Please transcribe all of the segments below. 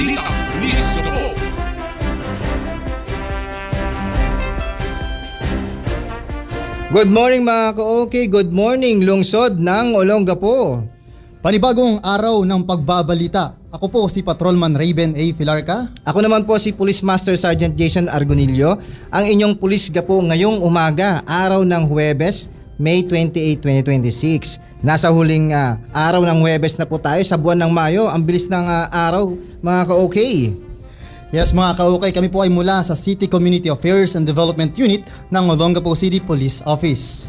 Balitang Pulis Gabo. Good morning mga ka-okay, good morning lungsod ng Olongapo. Panibagong araw ng pagbabalita. Ako po si Patrolman Raven A. Filarca. Ako naman po si Police Master Sergeant Jason Argonillo, ang inyong pulis gapo ngayong umaga, araw ng Huwebes, May 28, 2026. Nasa huling araw ng Huwebes na po tayo sa buwan ng Mayo. Ang bilis ng araw mga ka-okay. Yes mga ka-okay, kami po ay mula sa City Community Affairs and Development Unit ng Olongapo City Police Office.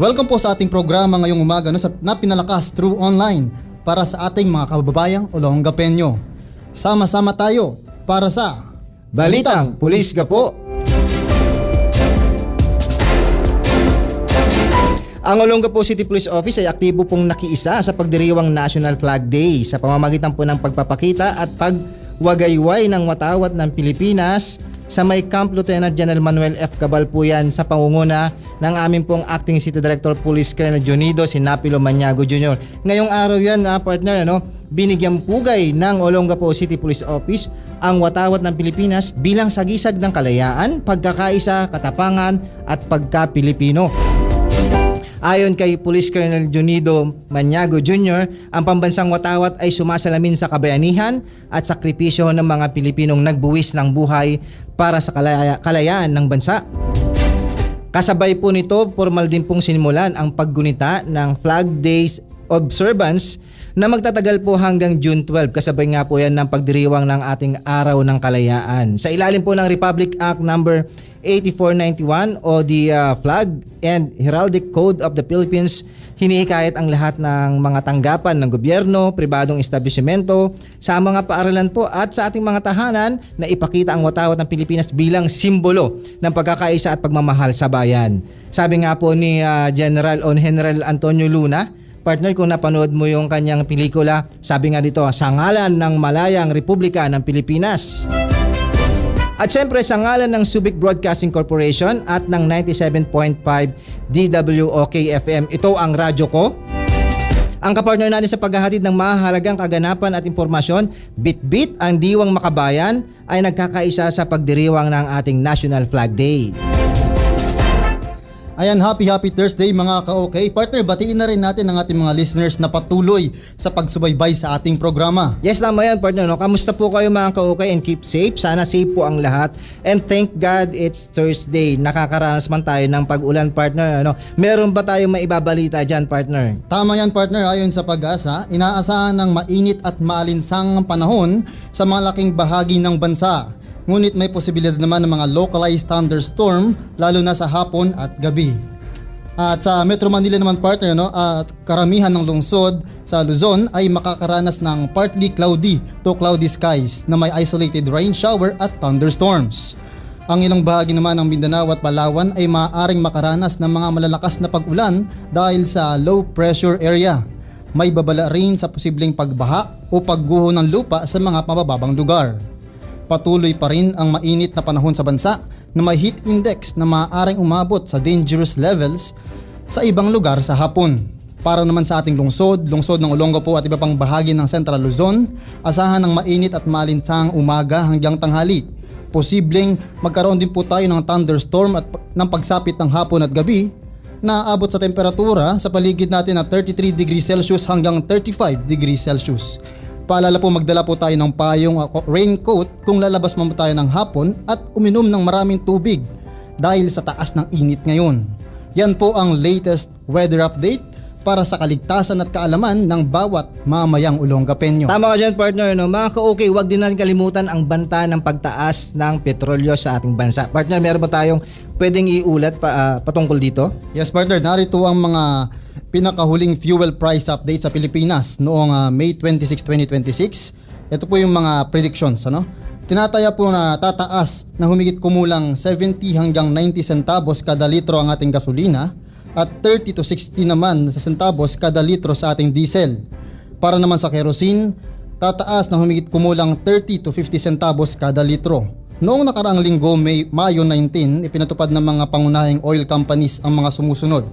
Welcome po sa ating programa ngayong umaga na pinalakas through online para sa ating mga kababayang Olongapeño. Sama-sama tayo para sa Balitang Pulis Gapo. Ang Olongapo City Police Office ay aktibo pong nakiisa sa pagdiriwang National Flag Day sa pamamagitan po ng pagpapakita at pagwagayway ng watawat ng Pilipinas sa may Camp Lieutenant General Manuel F. Cabal po yan sa pangunguna ng aming pong Acting City Director Police Colonel Junido Sinapilo Maniago Jr. Ngayong araw yan partner, binigyang pugay ng Olongapo City Police Office ang watawat ng Pilipinas bilang sagisag ng kalayaan, pagkakaisa, katapangan at pagka-Pilipino. Ayon kay Police Colonel Junido Maniago Jr., ang pambansang watawat ay sumasalamin sa kabayanihan at sakripisyo ng mga Pilipinong nagbuwis ng buhay para sa kalayaan ng bansa. Kasabay po nito, formal din pong sinimulan ang paggunita ng Flag Days Observance na magtatagal po hanggang June 12. Kasabay nga po yan ng pagdiriwang ng ating Araw ng Kalayaan. Sa ilalim po ng Republic Act number 8491 o the Flag and Heraldic Code of the Philippines, hinihikayat ang lahat ng mga tanggapan ng gobyerno, pribadong establishmento, sa mga paaralan po at sa ating mga tahanan na ipakita ang watawat ng Pilipinas bilang simbolo ng pagkakaisa at pagmamahal sa bayan. Sabi nga po ni General Antonio Luna, partner, kung napanood mo yung kanyang pelikula, sabi nga dito, sa ngalan ng Malayang Republika ng Pilipinas. At syempre sa ngalan ng Subic Broadcasting Corporation at ng 97.5 DWOK FM, ito ang radyo ko. Ang kapartner natin sa paghahatid ng mahalagang kaganapan at impormasyon, Bit-Bit, ang Diwang Makabayan, ay nagkakaisa sa pagdiriwang ng ating National Flag Day. Ayan, happy Thursday mga ka-okay. Partner, batiin na rin natin ang ating mga listeners na patuloy sa pagsubaybay sa ating programa. Yes, tama yan partner. Kamusta po kayo mga ka-okay, and keep safe. Sana safe po ang lahat. And thank God it's Thursday. Nakakaranas man tayo ng pag-ulan partner. Meron ba tayong maibabalita dyan partner? Tama yan partner, ayon sa Pag-asa, inaasahan ng mainit at maalinsang panahon sa malaking bahagi ng bansa. Ngunit may posibilidad naman ng mga localized thunderstorm lalo na sa hapon at gabi. At sa Metro Manila naman partner, at karamihan ng lungsod sa Luzon ay makakaranas ng partly cloudy to cloudy skies na may isolated rain shower at thunderstorms. Ang ilang bahagi naman ng Mindanao at Palawan ay maaaring makaranas ng mga malalakas na pag-ulan dahil sa low pressure area. May babala rin sa posibleng pagbaha o pagguho ng lupa sa mga mabababang lugar. Patuloy pa rin ang mainit na panahon sa bansa na may heat index na maaaring umabot sa dangerous levels sa ibang lugar sa hapon. Para naman sa ating lungsod ng Olongapo at iba pang bahagi ng Central Luzon, asahan ng mainit at malinsang umaga hanggang tanghali. Posibleng magkaroon din po tayo ng thunderstorm at ng pagsapit ng hapon at gabi na aabot sa temperatura sa paligid natin na 33 degrees Celsius hanggang 35 degrees Celsius. Paalala po, magdala po tayo ng payong raincoat kung lalabas mo tayo ng hapon at uminom ng maraming tubig dahil sa taas ng init ngayon. Yan po ang latest weather update para sa kaligtasan at kaalaman ng bawat mamayang Olongapeño. Tama ka dyan partner. Mga ka-okay, huwag din natin kalimutan ang banta ng pagtaas ng petrolyo sa ating bansa. Partner, meron ba tayong pwedeng iulat patungkol dito? Yes partner, narito ang mga pinakahuling fuel price update sa Pilipinas noong May 26, 2026. Ito po yung mga predictions. Tinataya po na tataas na humigit kumulang 70 hanggang 90 centavos kada litro ang ating gasolina at 30 to 60 naman sa centavos kada litro sa ating diesel. Para naman sa kerosene, tataas na humigit kumulang 30 to 50 centavos kada litro. Noong nakaraang linggo, Mayo 19, ipinatupad ng mga pangunahing oil companies ang mga sumusunod.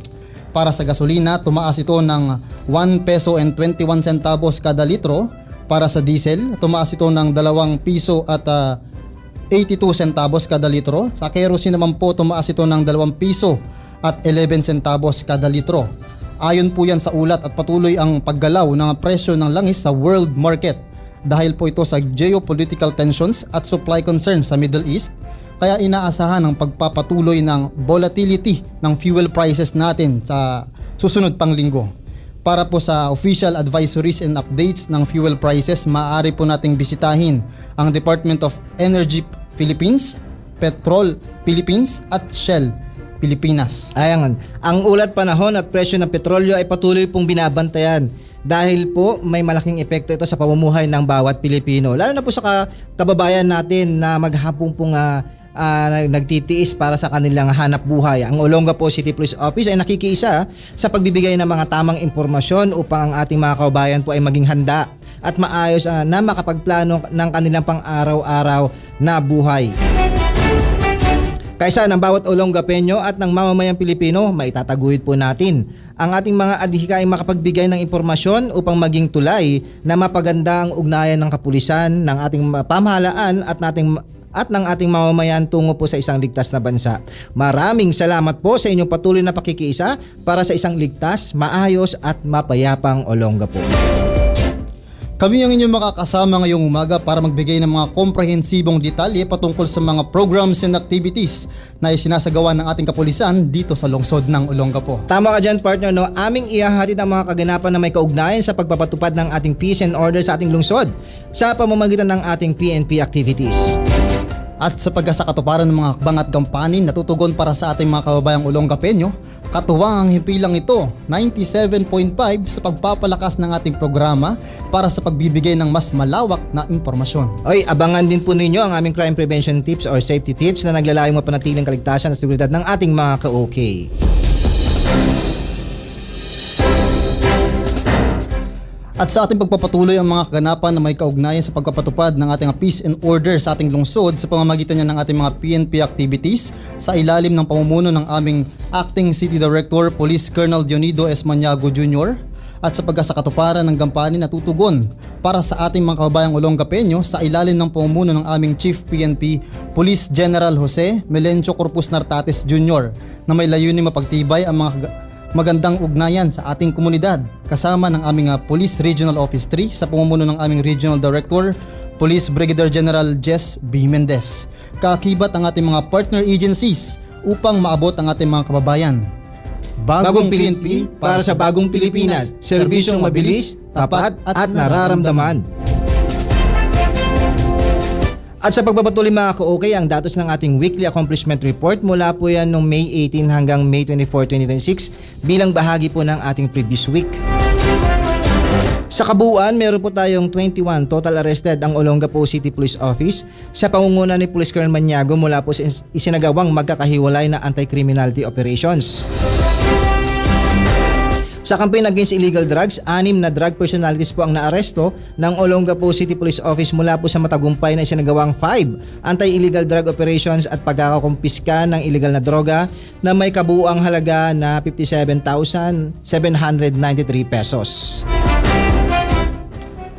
Para sa gasolina, tumaas ito ng 1 peso and 21 centavos kada litro Para sa diesel, tumaas ito ng 2 piso at 82 centavos kada litro. Sa kerosene naman po, tumaas ito ng 2 piso at 11 centavos kada litro. Ayon po yan sa ulat at patuloy ang paggalaw ng presyo ng langis sa world market dahil po ito sa geopolitical tensions at supply concerns sa Middle East. Kaya inaasahan ang pagpapatuloy ng volatility ng fuel prices natin sa susunod pang linggo. Para po sa official advisories and updates ng fuel prices, maaari po nating bisitahin ang Department of Energy Philippines, Petrol Philippines at Shell Pilipinas. Ayan, ang ulat panahon at presyo ng petrolyo ay patuloy pong binabantayan dahil po may malaking epekto ito sa pamumuhay ng bawat Pilipino. Lalo na po sa kababayan natin na maghapon pong nagtitiis para sa kanilang hanap buhay. Ang Olongapo City Police Office ay nakikiisa sa pagbibigay ng mga tamang impormasyon upang ang ating mga kababayan po ay maging handa at maayos na makapagplano ng kanilang pang-araw-araw na buhay. Kaysa ng bawat Olongapeño at ng mamamayang Pilipino, maitataguyod po natin ang ating mga adhikaing makapagbigay ng impormasyon upang maging tulay na mapaganda ang ugnayan ng kapulisan, ng ating pamahalaan at ng ating mamamayan tungo po sa isang ligtas na bansa. Maraming salamat po sa inyong patuloy na pakikiisa para sa isang ligtas, maayos at mapayapang Olongapo. Kami ang inyong makakasama ngayong umaga para magbigay ng mga komprehensibong detalye patungkol sa mga programs and activities na isinasagawa ng ating kapulisan dito sa lungsod ng Olongapo. Tama ka dyan, partner, no? Aming ihahatid ang mga kaganapan na may kaugnayan sa pagpapatupad ng ating peace and order sa ating lungsod sa pamamagitan ng ating PNP activities. At sa pagkasakatuparan ng mga hakbang at gampanin na tutugon para sa ating mga kababayang Olongapeño, katuwang ang himpilang ito, 97.5 sa pagpapalakas ng ating programa para sa pagbibigay ng mas malawak na impormasyon. Oy, abangan din po ninyo ang aming crime prevention tips or safety tips na naglalayong mapanatiling kaligtasan at seguridad ng ating mga ka-OK. At sa ating pagpapatuloy ang mga kaganapan na may kaugnayan sa pagpapatupad ng ating peace and order sa ating lungsod sa pamamagitan niya ng ating mga PNP activities sa ilalim ng pamumuno ng aming Acting City Director Police Colonel Dionido S. Maniago Jr. at sa pagkasakatuparan ng gampanin na tutugon para sa ating mga kababayang Olongapeño sa ilalim ng pamumuno ng aming Chief PNP Police General Jose Melencio Corpus Nartates Jr. na may layunin mapagtibay ang mga magandang ugnayan sa ating komunidad kasama ng aming Police Regional Office 3 sa pamumuno ng aming Regional Director Police Brigadier General Jess B. Mendez. Kaakibat ang ating mga partner agencies upang maabot ang ating mga kababayan. Bagong PNP para sa bagong Pilipinas, serbisyong mabilis, tapat at nararamdaman. At sa pagpapatuloy mga ka-OK, ang datos ng ating Weekly Accomplishment Report mula po yan noong May 18 hanggang May 24, 2026 bilang bahagi po ng ating previous week. Sa kabuuan, meron po tayong 21 total arrested ang Olongapo City Police Office sa pangunguna ni Police Colonel Maniago mula po sa isinagawang magkakahiwalay na anti-criminality operations. Sa campaign against illegal drugs, 6 na drug personalities po ang naaresto ng Olongapo City Police Office mula po sa matagumpay na isinagawang 5 anti-illegal drug operations at pagkakakumpiska ng illegal na droga na may kabuuang halaga na 57,793 pesos.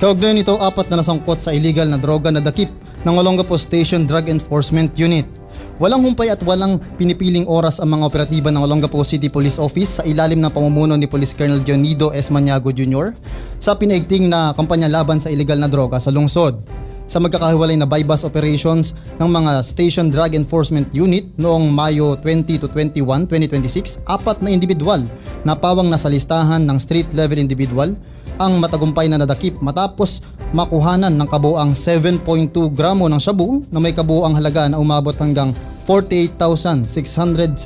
Kaugnay nito, 4 na nasangkot sa illegal na droga na dakip ng Olongapo Station Drug Enforcement Unit. Walang humpay at walang pinipiling oras ang mga operatiba ng Olongapo City Police Office sa ilalim ng pamumuno ni Police Colonel Dionido S. Maniago Jr. sa pinaigting na kampanya laban sa illegal na droga sa lungsod. Sa magkakahiwalay na bypass operations ng mga Station Drug Enforcement Unit noong Mayo 20 to 21, 2026, 4 na individual na pawang nasa listahan ng street level individual ang matagumpay na nadakip matapos makuhanan ng kabuuang 7.2 gramo ng shabu na may kabuuang halaga na umabot hanggang 48,674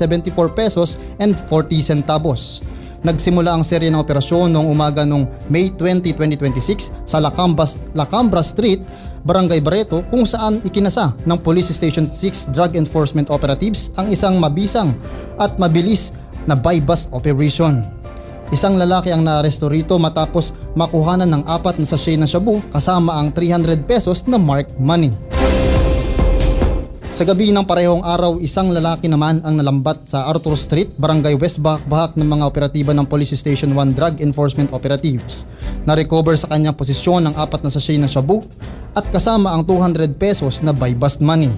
pesos and 40 centavos. Nagsimula ang serye ng operasyon noong umaga noong May 20, 2026 sa Lacambra Street, Barangay Barreto, kung saan ikinasa ng Police Station 6 Drug Enforcement Operatives ang isang mabisang at mabilis na bypass operation. Isang lalaki ang naaresto rito matapos makuhanan ng 4 na sachet ng shabu kasama ang 300 pesos na marked money. Sa gabi ng parehong araw, isang lalaki naman ang nalambat sa Arthur Street, Barangay West Bahak ng mga operatiba ng Police Station 1 Drug Enforcement Operatives. Na-recover sa kanyang posisyon ang 4 na sachet ng shabu at kasama ang 200 pesos na buy bust money.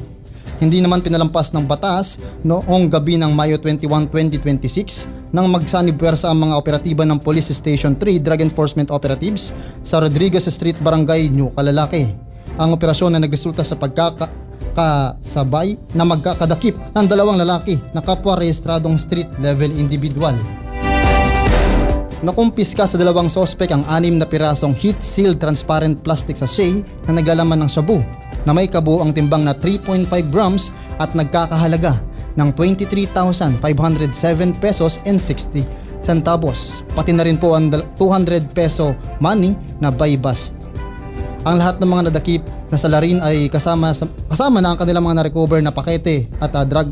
Hindi naman pinalampas ng batas noong gabi ng Mayo 21, 2026 nang magsanib-pwersa ang mga operatiba ng Police Station 3 Drug Enforcement Operatives sa Rodriguez Street, Barangay New Calalaki. Ang operasyon na nagresulta sa kasabay na magkakadakip ng 2 lalaki na kapwa rehistradong street level individual. Nakumpiska sa 2 sospek ang 6 na pirasong heat-sealed transparent plastic sachet na naglalaman ng shabu na may kabuoang timbang na 3.5 grams at nagkakahalaga ng 23,507 pesos and 60 centavos. Pati na rin po ang 200 peso money na buy bust. Ang lahat ng mga nadakip na salarin ay kasama na ang kanilang mga na-recover na pakete at drug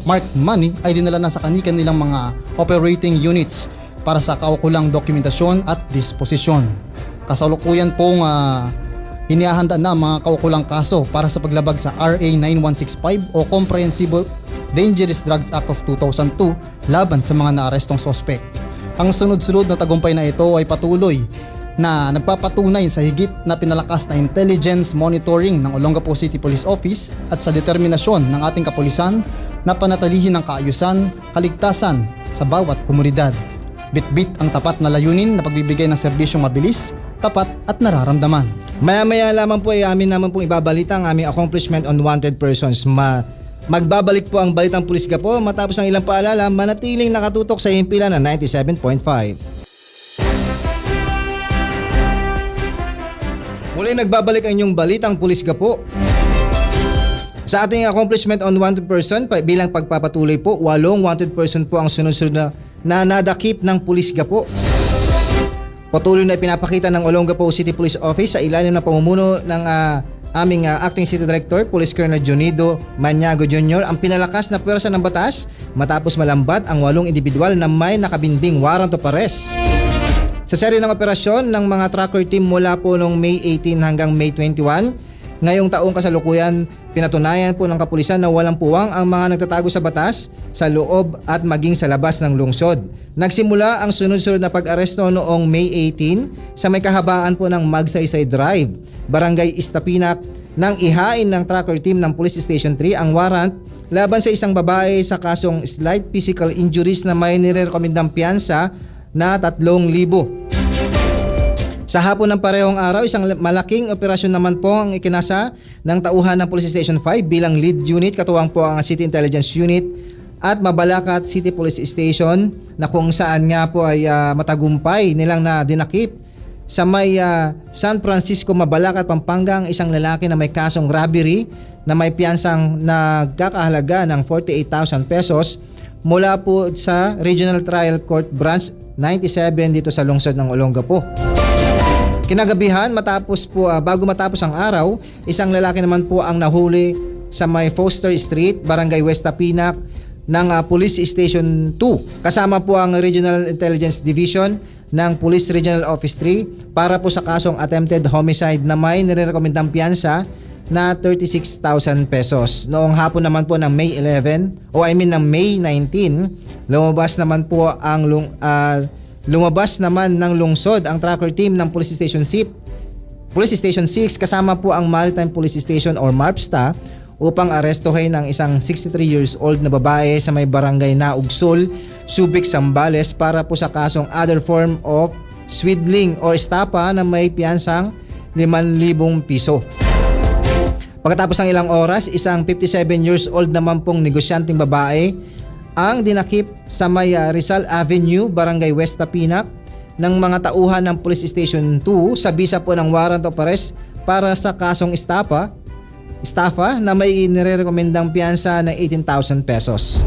marked money ay dinala na sa kanilang mga operating units para sa kaukulang dokumentasyon at disposisyon. Kasalukuyan pong hinihahanda na mga kaukulang kaso para sa paglabag sa RA 9165 o Comprehensive Dangerous Drugs Act of 2002 laban sa mga naarestong sospek. Ang sunod-sunod na tagumpay na ito ay patuloy na nagpapatunay sa higit na pinalakas na intelligence monitoring ng Olongapo City Police Office at sa determinasyon ng ating kapulisan na panatilihin ang kaayusan, kaligtasan sa bawat komunidad. Bit-bit ang tapat na layunin na pagbibigay ng serbisyong mabilis, tapat at nararamdaman. Maya-maya lamang po ay amin naman pong ibabalita ang aming accomplishment on wanted persons. Magbabalik po ang Balitang Pulis Gapo matapos ang ilang paalala, manatiling nakatutok sa himpilan ng 97.5. Muli nagbabalik ang inyong Balitang Pulis Gapo. Sa ating accomplishment on wanted person, bilang pagpapatuloy po, 8 wanted person po ang sunod-sunod na nadakip ng Pulis Gapo. Patuloy na ipinapakita ng Olongapo City Police Office sa ilalim ng pamumuno ng aming Acting City Director, Police Colonel Junido Maniago Jr. ang pinalakas na pwersa ng batas matapos malambat ang 8 individual na may nakabinding warrant of arrest. Sa serye ng operasyon ng mga tracker team mula po noong May 18 hanggang May 21, ngayong taong kasalukuyan, pinatunayan po ng kapulisan na walang puwang ang mga nagtatago sa batas sa loob at maging sa labas ng lungsod. Nagsimula ang sunod-sunod na pag-aresto noong May 18 sa may kahabaan po ng Magsaysay Drive, Barangay Istapinak, nang ihain ng tracker team ng Police Station 3 ang warrant laban sa isang babae sa kasong slight physical injuries na may nirekomendang piyansa na 3,000. Sa hapon ng parehong araw, isang malaking operasyon naman po ang ikinasa ng tauhan ng Police Station 5 bilang lead unit, katuwang po ang City Intelligence Unit at Mabalacat City Police Station na kung saan nga po ay matagumpay nilang na dinakip sa may San Francisco, Mabalacat, Pampanga ang isang lalaki na may kasong robbery na may piyansang nagkakahalaga ng 48,000 pesos mula po sa Regional Trial Court Branch 97 dito sa lungsod ng Olongapo. Kinagabihan, bago matapos ang araw, isang lalaki naman po ang nahuli sa may Foster Street, Barangay West Tapinak ng Police Station 2. Kasama po ang Regional Intelligence Division ng Police Regional Office 3 para po sa kasong attempted homicide na may nirekomendang piyansa na 36,000 pesos. Noong hapon naman po ng May 11, ng May 19, lumabas naman ng lungsod ang tracker team ng Police Station 6 kasama po ang Maritime Police Station or MARPSTA upang arestuhin ang isang 63 years old na babae sa may barangay na Ugsol, Subic, Zambales para po sa kasong other form of swindling or estafa na may piyansang 5,000 piso. Pagkatapos ng ilang oras, isang 57 years old naman pong negosyanteng babae ang dinakip sa may Rizal Avenue, Barangay West Tapinak ng mga tauhan ng Police Station 2 sa bisa po ng warrant of arrest para sa kasong estafa na may nirekomendang piyansa na 18,000 pesos.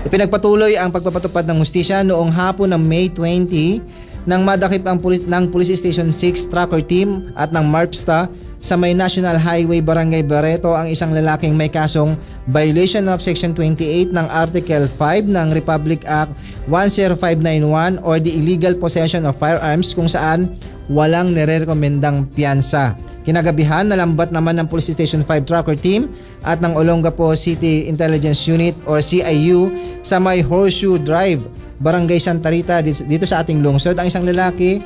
Ipinagpatuloy ang pagpapatupad ng hustisya noong hapon ng May 20 nang madakip ang Police Station 6 tracker team at ng MARPSTA sa may National Highway Barangay Barreto ang isang lalaking may kasong violation of Section 28 ng Article 5 ng Republic Act 10591 or the illegal possession of firearms kung saan walang nirekomendang piyansa. Kinagabihan, nalambat naman ng Police Station 5 Tracker Team at ng Olongapo City Intelligence Unit or CIU sa may Horseshoe Drive, Barangay Santa Rita dito sa ating lungsod ang isang lalaki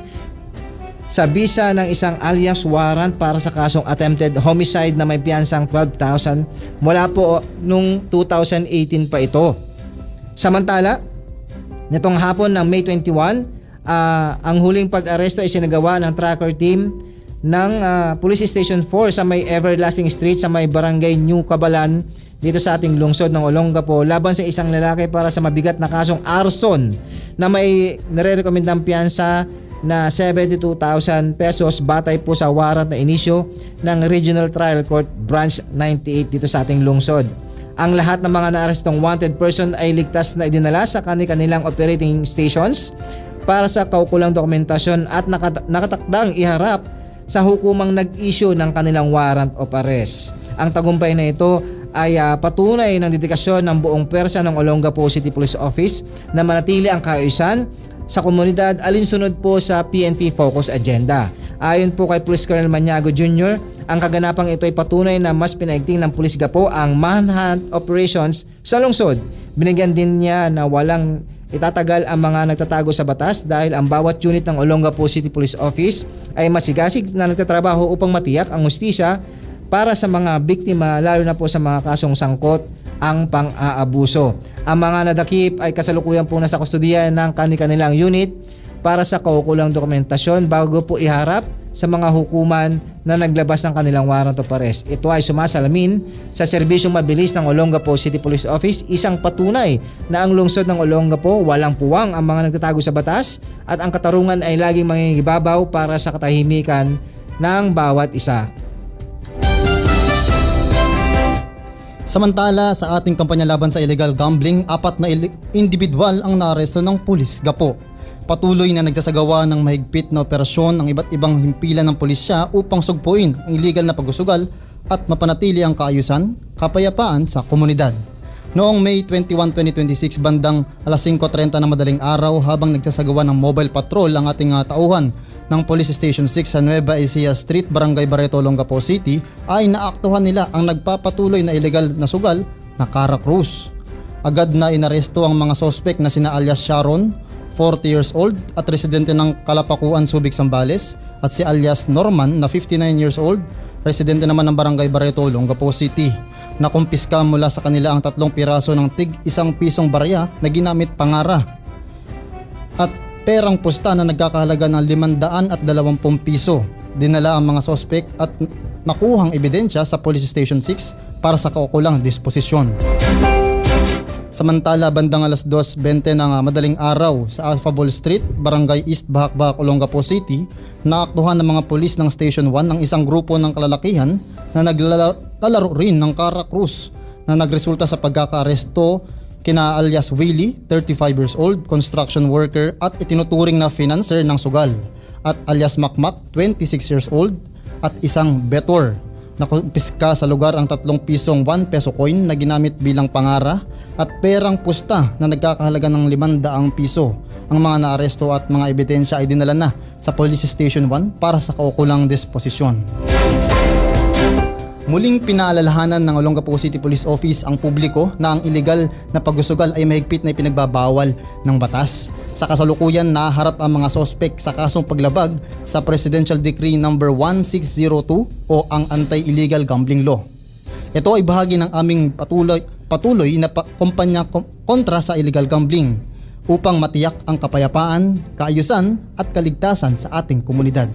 sa bisa ng isang alias warrant para sa kasong attempted homicide na may piyansang 12,000 mula po nung 2018 pa ito. Samantala, nitong hapon ng May 21, ang huling pag-aresto ay sinagawa ng tracker team ng Police Station 4 sa may Everlasting Street sa may Barangay New Cabalan dito sa ating lungsod ng Olongapo laban sa isang lalaki para sa mabigat na kasong arson na may nare-rekomendang piyansa na 72,000 pesos batay po sa warrant na inisyo ng Regional Trial Court Branch 98 dito sa ating lungsod. Ang lahat ng mga naarestong wanted person ay ligtas na idinala sa kanilang operating stations para sa kaukulang dokumentasyon at nakatakdang iharap sa hukumang nag-issue ng kanilang warrant of arrest. Ang tagumpay na ito ay patunay ng dedikasyon ng buong pwersa ng Olongapo City Police Office na manatili ang kaayusan sa komunidad alinsunod po sa PNP Focus Agenda. Ayon po kay Police Colonel Maniago Jr., ang kaganapang ito ay patunay na mas pinaigting ng Police Gapo ang manhunt operations sa lungsod. Binigyan din niya na walang itatagal ang mga nagtatago sa batas dahil ang bawat unit ng Olongapo City Police Office ay masigasig na nagtatrabaho upang matiyak ang hustisya para sa mga biktima lalo na po sa mga kasong sangkot ang pang-aabuso. Ang mga nadakip ay kasalukuyan po nasa kustodiya ng kanilang unit para sa kaukulang dokumentasyon bago po iharap sa mga hukuman na naglabas ng kanilang warrant of arrest. Ito ay sumasalamin sa serbisyong mabilis ng Olongapo City Police Office, isang patunay na ang lungsod ng Olongapo walang puwang ang mga nagtatago sa batas at ang katarungan ay laging mangingibabaw para sa katahimikan ng bawat isa. Samantala, sa ating kampanya laban sa illegal gambling, 4 na individual ang naaresto ng Pulis Gapo. Patuloy na nagsasagawa ng mahigpit na operasyon ng iba't ibang himpilan ng pulisya upang sugpuin ang illegal na pagsusugal at mapanatili ang kaayusan, kapayapaan sa komunidad. Noong May 21, 2026, bandang alas 5:30 ng madaling araw habang nagsasagawa ng mobile patrol ang ating tauhan ng Police Station 6 sa Nueva Ecija Street, Barangay Barreto, Olongapo City ay naaktuhan nila ang nagpapatuloy na illegal na sugal na Cara Cruz. Agad na inaresto ang mga sospek na sina alias Sharon, 40 years old at residente ng Kalapakuan, Subic, Zambales at si alias Norman na 59 years old, residente naman ng Barangay Barreto, Olongapo City. Nakumpiska mula sa kanila ang 3 piraso ng tig 1 pisong barya na ginamit pangara at perang pusta na nagkakahalaga ng 520 piso. Dinala ang mga sospek at nakuhang ebidensya sa Police Station 6 para sa kaukulang disposisyon. Samantala, bandang alas 2:20 ng madaling araw sa Alphabol Street, Barangay East Bahakbak, Olongapo City, naaktuhan ng mga pulis ng Station 1 ang isang grupo ng kalalakihan na naglalaro rin ng Cara Cruz na nagresulta sa pagkakaaresto kina alias Willie, 35 years old, construction worker at itinuturing na financer ng sugal, at alias Makmak, 26 years old, at isang betor. Nakumpiska sa lugar ang 3 pisong 1 peso coin na ginamit bilang pangara at perang pusta na nagkakahalaga ng 500 piso. Ang mga naaresto at mga ebidensya ay dinala na sa Police Station 1 para sa kaukulang disposisyon. Muling pinaalalahanan ng Olongapo City Police Office ang publiko na ang illegal na pagsusugal ay mahigpit na ipinagbabawal ng batas. Sa kasalukuyan, naharap ang mga sospek sa kasong paglabag sa Presidential Decree No. 1602 o ang Anti-Illegal Gambling Law. Ito ay bahagi ng aming patuloy na kumpanya kontra sa illegal gambling upang matiyak ang kapayapaan, kaayusan at kaligtasan sa ating komunidad.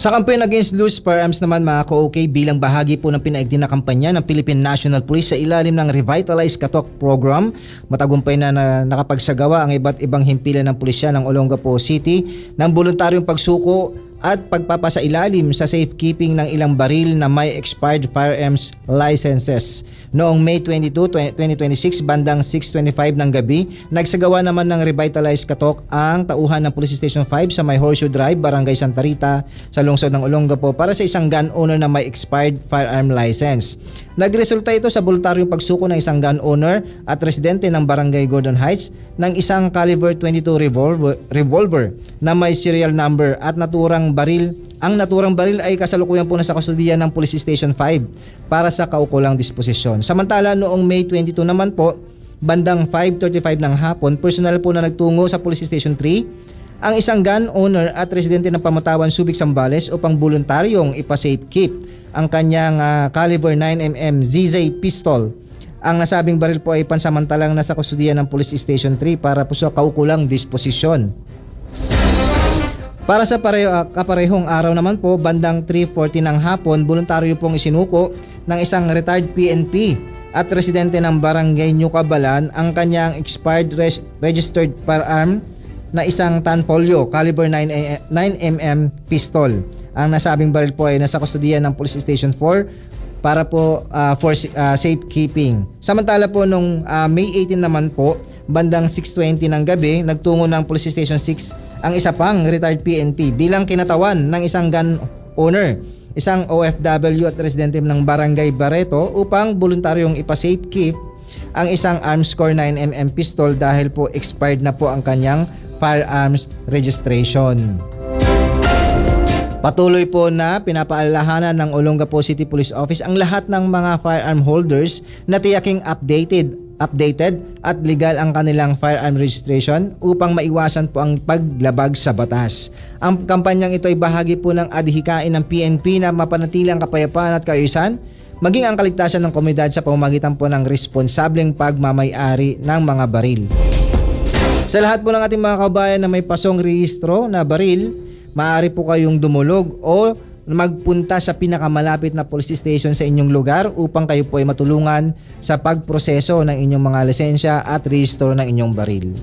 Sa campaign against loose firearms naman mga ka-OK, bilang bahagi po ng pinaigting na kampanya ng Philippine National Police sa ilalim ng Revitalize Katok Program, matagumpay na nakapagsagawa ang iba't ibang himpilan ng pulisya ng Olongapo City ng voluntaryong pagsuko at pagpapasailalim sa safekeeping ng ilang baril na may expired firearms licenses. Noong May 22, 2026, bandang 6:25 ng gabi, nagsagawa naman ng revitalized katok ang tauhan ng Police Station 5 sa may Horseshoe Drive, Barangay Santa Rita, sa lungsod ng Olongapo para sa isang gun owner na may expired firearm license. Nagresulta ito sa voluntaryong pagsuko ng isang gun owner at residente ng Barangay Gordon Heights ng isang caliber 22 revolver na may serial number at naturang baril. Ang naturang baril ay kasalukuyan po nasa kustodiya ng Police Station 5 para sa kaukulang disposisyon. Samantala noong May 22 naman po, bandang 5:35 ng hapon, personal po na nagtungo sa Police Station 3 ang isang gun owner at residente ng Pamatawan, Subic, Zambales upang voluntaryong ipa-safekeep ang kanyang caliber 9mm ZZ pistol. Ang nasabing baril po ay pansamantalang nasa kustodiya ng Police Station 3 para po sa kaukulang disposisyon. Para sa kaparehong araw naman po, bandang 3:40 ng hapon, voluntaryo pong isinuko ng isang retired PNP at residente ng Barangay New Cabalan ang kanyang expired registered firearm na isang Tanfolio caliber 9mm pistol. Ang nasabing baril po ay nasa kustodiya ng Police Station 4 para po for safekeeping. Samantala po nung May 18 naman po, bandang 6:20 ng gabi, nagtungo ng Police Station 6 ang isa pang retired PNP bilang kinatawan ng isang gun owner, isang OFW at residente ng Barangay Barreto upang voluntaryong ipa-safekeep ang isang Armscore 9mm pistol dahil po expired na po ang kanyang firearms registration. Patuloy po na pinapaalalahanan ng Olongapo City Police Office ang lahat ng mga firearm holders na tiyaking updated at legal ang kanilang firearm registration upang maiwasan po ang paglabag sa batas. Ang kampanyang ito ay bahagi po ng adhikain ng PNP na mapanatili ang kapayapaan at kaayusan, maging ang kaligtasan ng komunidad sa pamamagitan po ng responsableng pagmamay-ari ng mga baril. Sa lahat po ng ating mga kabayan na may pasong rehistro na baril, maaari po kayong dumulog o magpunta sa pinakamalapit na police station sa inyong lugar upang kayo po ay matulungan sa pagproseso ng inyong mga lisensya at rehistro ng inyong baril.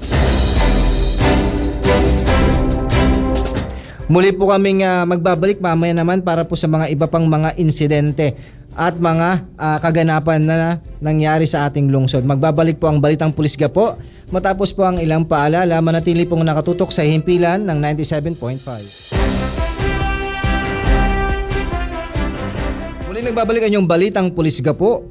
Muli po kaming magbabalik mamaya naman para po sa mga iba pang mga insidente at mga kaganapan na nangyari sa ating lungsod. Magbabalik po ang Balitang Pulisga po matapos po ang ilang paalala. Manatili pong nakatutok sa himpilan ng 97.5. Muli nagbabalik ang inyong Balitang Pulisga po.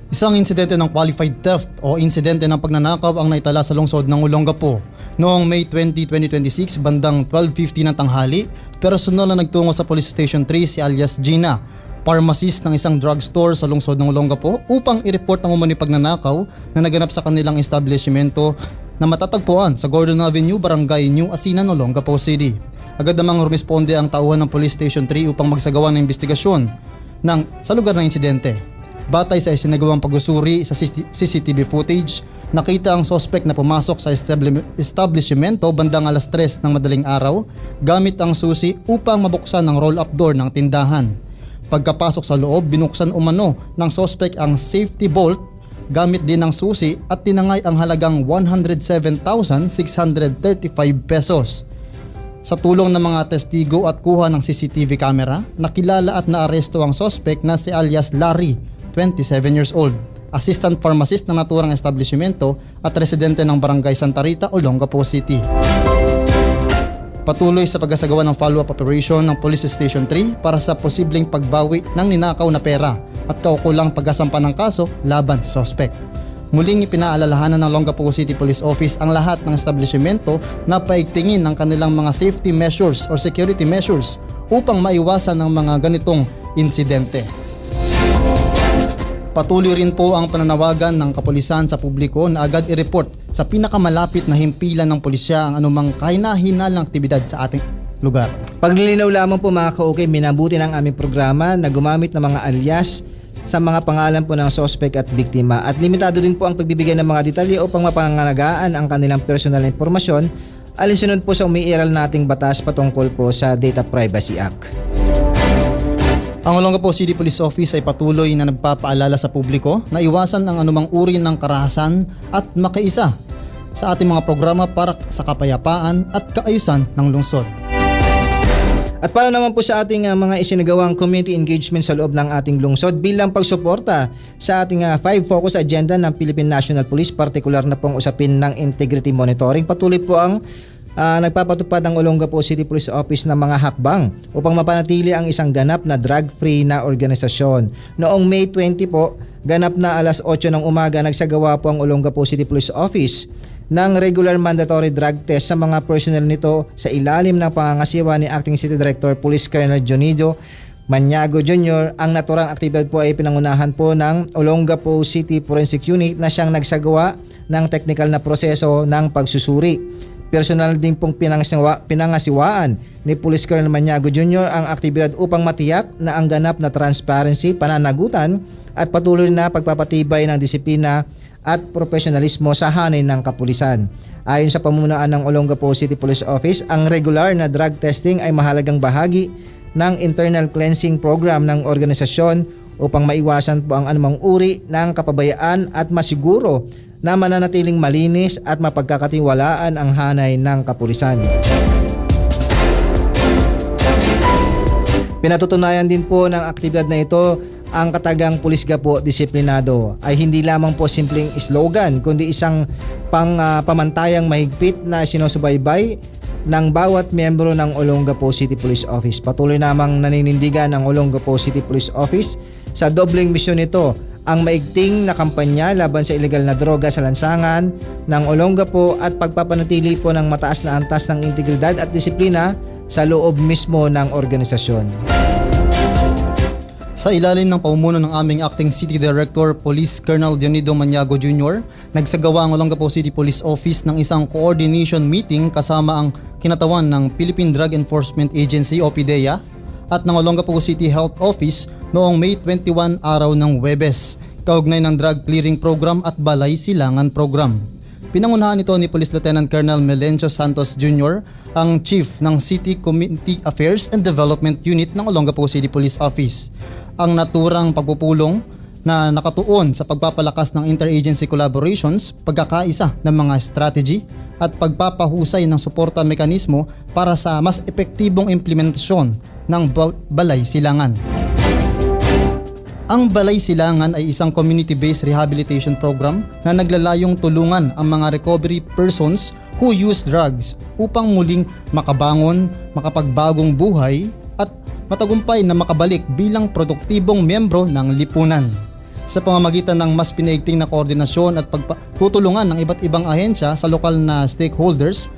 Isang insidente ng qualified theft o insidente ng pagnanakaw ang naitala sa lungsod ng Olongapo. Noong May 20, 2026, bandang 12:50 ng tanghali, personal na nagtungo sa Police Station 3 si alias Gina, pharmacist ng isang drugstore sa lungsod ng Olongapo upang i-report ang umano'y pagnanakaw na naganap sa kanilang establishmento na matatagpuan sa Gordon Avenue, Barangay New Asinan, Olongapo City. Agad namang rumisponde ang tauhan ng Police Station 3 upang magsagawa ng investigasyon sa lugar ng insidente. Batay sa isinagawang pag-usuri sa CCTV footage, nakita ang suspect na pumasok sa establishmento bandang alas 3 ng madaling araw gamit ang susi upang mabuksan ang roll-up door ng tindahan. Pagkapasok sa loob, binuksan umano ng suspect ang safety bolt gamit din ng susi at tinangay ang halagang 107,635 pesos. Sa tulong ng mga testigo at kuha ng CCTV camera, nakilala at naaresto ang suspect na si alias Larry, 27 years old, assistant pharmacist ng naturang establishmento at residente ng Barangay Santa Rita, Olongapo City. Patuloy sa pagkasagawa ng follow-up operation ng Police Station 3 para sa posibleng pagbawi ng ninakaw na pera at kaukulang pagkasampa ng kaso laban sa suspect. Muling ipinaalalahanan ng Olongapo City Police Office ang lahat ng establishmento na paigtingin ng kanilang mga safety measures or security measures upang maiwasan ang mga ganitong insidente. Patuloy rin po ang pananawagan ng kapulisan sa publiko na agad i-report sa pinakamalapit na himpilan ng pulisya ang anumang kahina-hinalang aktibidad sa ating lugar. Paglilinaw lamang po mga ka-okay, minabuti ng aming programa na gumamit ng mga alias sa mga pangalan po ng suspect at biktima at limitado din po ang pagbibigay ng mga detalye upang mapangalagaan ang kanilang personal na impormasyon alinsunod po sa umiiral nating batas patungkol po sa Data Privacy Act. Ang Olongapo City Police Office ay patuloy na nagpapaalala sa publiko na iwasan ang anumang uri ng karahasan at makiisa sa ating mga programa para sa kapayapaan at kaayusan ng lungsod. At para naman po sa ating mga isinagawang community engagement sa loob ng ating lungsod bilang pagsuporta sa ating 5 focus agenda ng Philippine National Police, partikular na pong usapin ng integrity monitoring, patuloy po ang nagpapatupad ang Olongapo City Police Office ng mga hakbang upang mapanatili ang isang ganap na drug-free na organisasyon. Noong May 20 po, ganap na alas 8 ng umaga, nagsagawa po ang Olongapo City Police Office ng regular mandatory drug test sa mga personnel nito sa ilalim ng pangangasiwa ni Acting City Director Police Colonel Jonido Maniago Jr. Ang naturang aktibidad po ay pinangunahan po ng Olongapo City Forensic Unit na siyang nagsagawa ng technical na proseso ng pagsusuri. Personal din pong pinangasiwaan ni Police Colonel Maniago Jr. ang aktibidad upang matiyak na ang ganap na transparency, pananagutan at patuloy na pagpapatibay ng disiplina at profesionalismo sa hanay ng kapulisan. Ayon sa pamunuan ng Olongapo City Police Office, ang regular na drug testing ay mahalagang bahagi ng internal cleansing program ng organisasyon upang maiwasan po ang anumang uri ng kapabayaan at masiguro na mananatiling malinis at mapagkakatiwalaan ang hanay ng kapulisan. Pinatutunayan din po ng aktibidad na ito ang katagang Pulis Gapo Disiplinado ay hindi lamang po simpleng slogan kundi isang pamantayang mahigpit na sinusubaybay ng bawat miyembro ng Olongapo City Police Office. Patuloy namang naninindigan ang Olongapo City Police Office sa dobleng misyon nito, ang maigting na kampanya laban sa ilegal na droga sa lansangan ng Olongapo at pagpapanatili po ng mataas na antas ng integridad at disiplina sa loob mismo ng organisasyon. Sa ilalim ng pamumuno ng aming Acting City Director Police Colonel Jonido Maniago Jr., nagsagawa ang Olongapo City Police Office ng isang coordination meeting kasama ang kinatawan ng Philippine Drug Enforcement Agency o PDEA at ng Olongapo City Health Office noong May 21 araw ng Huwebes, kaugnay ng Drug Clearing Program at Balay Silangan Program. Pinangunahan ito ni Police Lieutenant Colonel Melencio Santos Jr., ang Chief ng City Community Affairs and Development Unit ng Olongapo City Police Office. Ang naturang pagpupulong na nakatuon sa pagpapalakas ng interagency collaborations, pagkakaisa ng mga strategy at pagpapahusay ng suporta mekanismo para sa mas epektibong implementasyon ng Balay Silangan. Ang Balay Silangan ay isang community-based rehabilitation program na naglalayong tulungan ang mga recovery persons who use drugs upang muling makabangon, makapagbagong buhay at matagumpay na makabalik bilang produktibong miyembro ng lipunan. Sa pamamagitan ng mas pinaigting na koordinasyon at pagtutulungan ng iba't ibang ahensya sa lokal na stakeholders,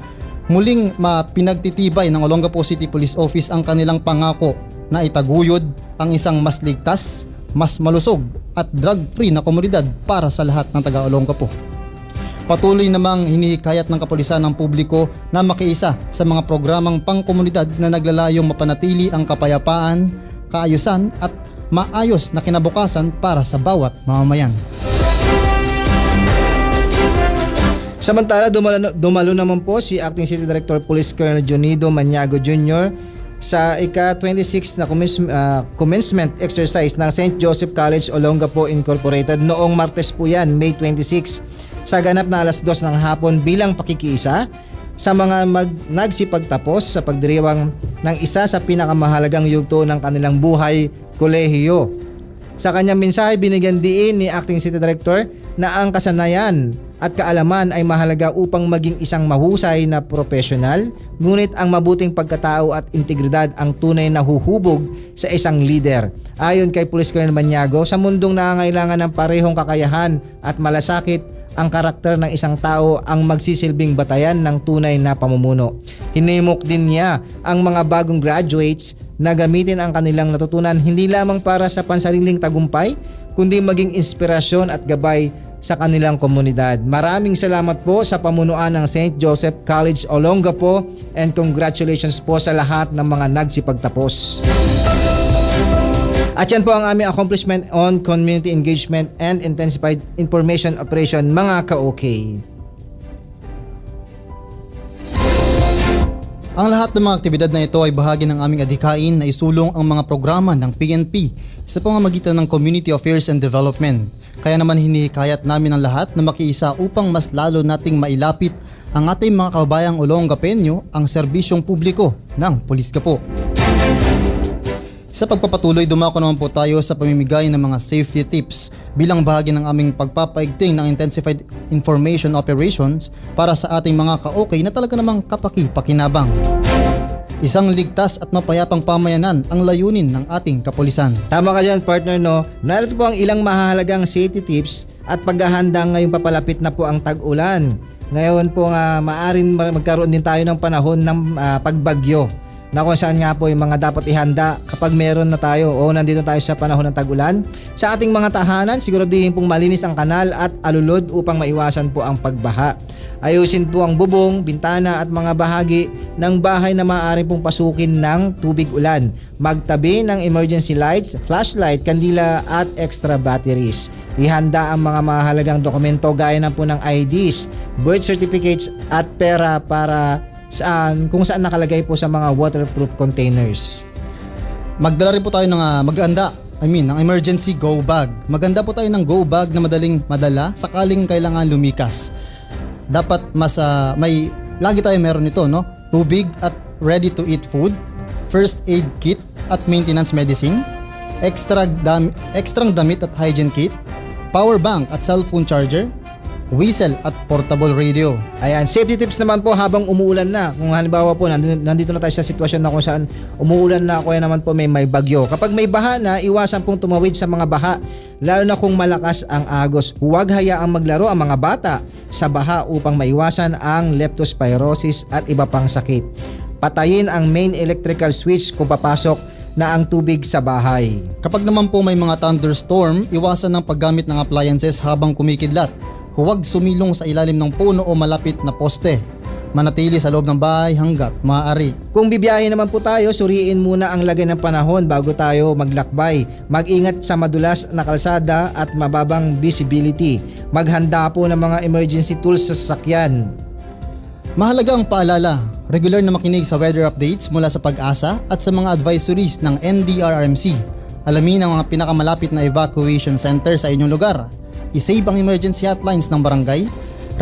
muling mapinagtitibay ng Olongapo City Police Office ang kanilang pangako na itaguyod ang isang mas ligtas, mas malusog at drug-free na komunidad para sa lahat ng taga-Olongapo. Patuloy namang hinihikayat ng kapulisan ng publiko na makiisa sa mga programang pangkomunidad na naglalayong mapanatili ang kapayapaan, kaayusan at maayos na kinabukasan para sa bawat mamamayan. Samantala, dumalo naman po si Acting City Director Police Colonel Jonido Maniago Jr. sa ika-26 na commencement exercise ng St. Joseph College Olongapo Incorporated noong Martes po yan, May 26, sa ganap na alas 2 ng hapon bilang pakikiisa sa mga nagsipagtapos sa pagdiriwang ng isa sa pinakamahalagang yugto ng kanilang buhay, kolehiyo. Sa kanyang mensahe, binigyan diin ni Acting City Director na ang kasanayan at kaalaman ay mahalaga upang maging isang mahusay na profesional, ngunit ang mabuting pagkatao at integridad ang tunay na huhubog sa isang leader. Ayon kay Police Colonel Maniago, sa mundong nangangailangan ng parehong kakayahan at malasakit, ang karakter ng isang tao ang magsisilbing batayan ng tunay na pamumuno. Hinimok din niya ang mga bagong graduates na gamitin ang kanilang natutunan hindi lamang para sa pansariling tagumpay, kundi maging inspirasyon at gabay sa kanilang komunidad. Maraming salamat po sa pamunuan ng St. Joseph College Olongapo and congratulations po sa lahat ng mga nagsipagtapos. At yan po ang aming accomplishment on community engagement and intensified information operation, mga ka-OK. Ang lahat ng mga aktibidad na ito ay bahagi ng aming adhikain na isulong ang mga programa ng PNP sa pamamagitan ng Community Affairs and Development. Kaya naman hinihikayat namin ang lahat na makiisa upang mas lalo nating mailapit ang ating mga kababayang Olongapenyo ang serbisyong publiko ng Pulis Gapo. Sa pagpapatuloy, dumako naman po tayo sa pamimigay ng mga safety tips bilang bahagi ng aming pagpapaigting ng intensified information operations para sa ating mga ka-okay na talaga namang kapaki-pakinabang. Isang ligtas at mapayapang pamayanan ang layunin ng ating kapulisan. Tama ka dyan, partner, no? Narito po ang ilang mahalagang safety tips at paghahanda ngayong papalapit na po ang tag-ulan. Ngayon po nga maaring magkaroon din tayo ng panahon ng pagbagyo na kung saan nga po yung mga dapat ihanda kapag meron na tayo o nandito tayo sa panahon ng tag-ulan. Sa ating mga tahanan, siguraduhin pong malinis ang kanal at alulod upang maiwasan po ang pagbaha. Ayusin po ang bubong, bintana at mga bahagi ng bahay na maaaring pong pasukin ng tubig ulan. Magtabi ng emergency light, flashlight, kandila at extra batteries. Ihanda ang mga mahalagang dokumento gaya na po ng IDs, birth certificates at pera para kung saan nakalagay po sa mga waterproof containers. Magdala rin po tayo ng ng emergency go bag. Maganda po tayo ng go bag na madaling madala sakaling kailangan lumikas. Dapat lagi tayo meron nito, no? Tubig at ready to eat food, first aid kit at maintenance medicine, extrang damit at hygiene kit, power bank at cellphone charger, whistle at portable radio. Ayan, safety tips naman po habang umuulan na. Kung halimbawa po nandito na tayo sa sitwasyon na kung saan umuulan na, kaya naman po may bagyo. Kapag may baha na, iwasan pong tumawid sa mga baha, lalo na kung malakas ang agos. Huwag hayaang maglaro ang mga bata sa baha upang maiwasan ang leptospirosis at iba pang sakit. Patayin ang main electrical switch kung papasok na ang tubig sa bahay. Kapag naman po may mga thunderstorm, iwasan ang paggamit ng appliances habang kumikidlat. Huwag sumilong sa ilalim ng puno o malapit na poste. Manatili sa loob ng bahay hanggat maaari. Kung bibiyahe naman po tayo, suriin muna ang lagay ng panahon bago tayo maglakbay. Mag-ingat sa madulas na kalsada at mababang visibility. Maghanda po ng mga emergency tools sa sasakyan. Mahalaga ang paalala, regular na makinig sa weather updates mula sa Pag-asa at sa mga advisories ng NDRRMC. Alamin ang mga pinakamalapit na evacuation center sa inyong lugar. I-save ang emergency hotlines ng barangay,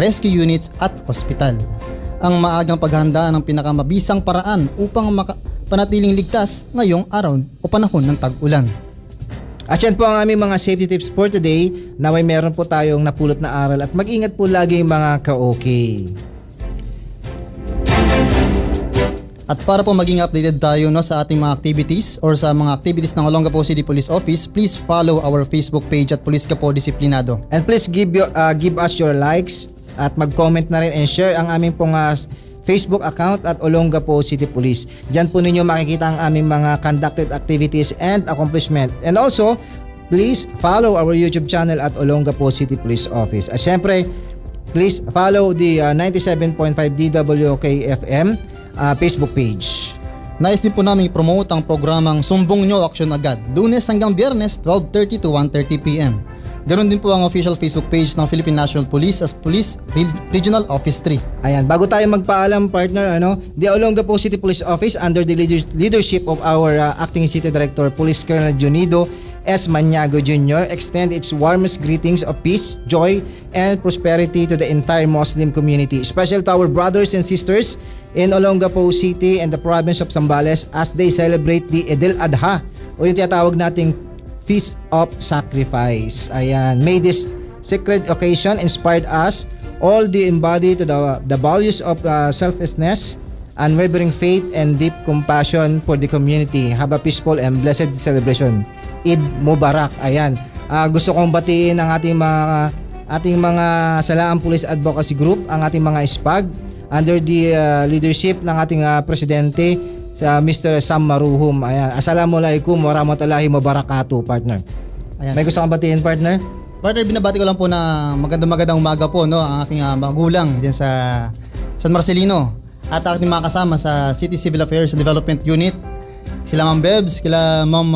rescue units at hospital. Ang maagang paghahanda ng pinakamabisang paraan upang panatiling ligtas ngayong araw o panahon ng tag-ulan. At yan po ang aming mga safety tips for today. Naway meron po tayong napulot na aral at mag-ingat po lagi mga ka-okay. At para po maging updated tayo sa ating mga activities or sa mga activities ng Olongapo City Police Office, please follow our Facebook page at Police Kapo Disiplinado. And please give us your likes at mag-comment na rin and share ang aming pong Facebook account at Olongapo City Police. Diyan po ninyo makikita ang aming mga conducted activities and accomplishment. And also, please follow our YouTube channel at Olongapo City Police Office. At syempre, please follow the 97.5 DWK FM Facebook page. Nais din po namin i-promote ang programang Sumbong Nyo Aksyon Agad, Lunes hanggang Biyernes 12:30 to 1:30 PM. Ganon din po ang official Facebook page ng Philippine National Police as Police Regional Office 3. Ayan, bago tayo magpaalam partner, the Olongapo City Police Office under the leadership of our Acting City Director Police Colonel Junido S. Maniago Jr. extend its warmest greetings of peace, joy, and prosperity to the entire Muslim community, especially to our brothers and sisters in Olongapo City and the province of Zambales as they celebrate the Eid al-Adha o yung tinatawag nating Feast of Sacrifice. Ayan, may this sacred occasion inspired us all to embody to the values of selflessness, unwavering faith, and deep compassion for the community. Have a peaceful and blessed celebration. Eid Mubarak. Ayan. Gusto kong batiin ang ating mga Salaan Police Advocacy Group, ang ating mga SPAG under the leadership ng ating presidente Mr. Sam Maruhum. Ayan. Assalamualaikum warahmatullahi wabarakatuh, partner. Ayan. May gusto kang batiin, partner? Partner, binabati ko lang po na magandang umaga po ang aking magulang din sa San Marcelino at aking mga kasama sa City Civil Affairs and Development Unit. Sila Ma'am Bebs, kila Ma'am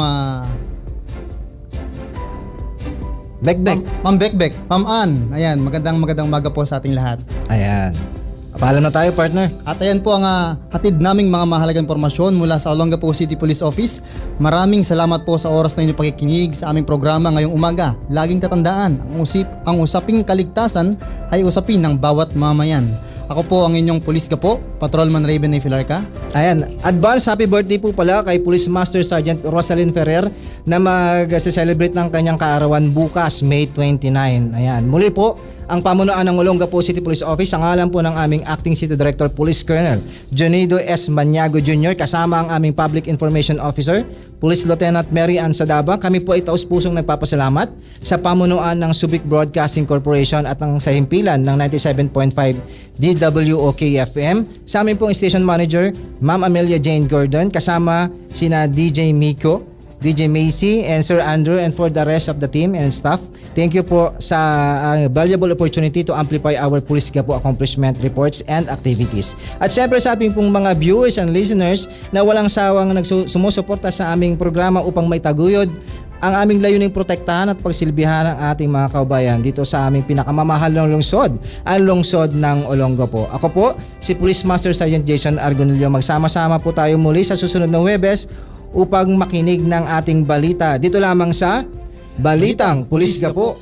Bekbek. Ma'am Bekbek, Ma'am Ann. Ayan, magandang umaga po sa ating lahat. Ayan. Paalam na tayo, partner. At ayan po ang hatid naming mga mahalagang impormasyon mula sa Olongapo City Police Office. Maraming salamat po sa oras na inyong pakikinig sa aming programa ngayong umaga. Laging tatandaan, ang usaping kaligtasan ay usapin ng bawat mamayan. Ako po ang inyong Police Gapo, Patrolman Raven A. Filarca. Ayan, advance happy birthday po pala kay Police Master Sergeant Rosalyn Ferrer na mag-celebrate ng kanyang kaarawan bukas, May 29. Ayan, muli po ang pamunuan ng Olongapo City Police Office sa ngalan po ng aming Acting City Director Police Colonel Jonido S. Maniago Jr. kasama ang aming Public Information Officer Police Lieutenant Mary Ann Sadaba. Kami po ay taus-pusong nagpapasalamat sa pamunuan ng Subic Broadcasting Corporation at ng sahimpilan ng 97.5 DWOK-FM. Sa aming pong Station Manager Ma'am Amelia Jane Gordon kasama sina DJ Miko, DJ Macy, and Sir Andrew, and for the rest of the team and staff. Thank you po sa valuable opportunity to amplify our Police Gapo accomplishment reports and activities. At syempre sa ating pong mga viewers and listeners na walang sawang sumusuporta sa aming programa upang may taguyod ang aming layuning protektahan at pagsilbihan ng ating mga kaubayan dito sa aming pinakamamahal ng lungsod, ang lungsod ng Olongapo. Ako po, si Police Master Sergeant Jason Argonillo. Magsama-sama po tayo muli sa susunod na Huwebes upang makinig ng ating balita. Dito lamang sa Balitang Pulis Gapo.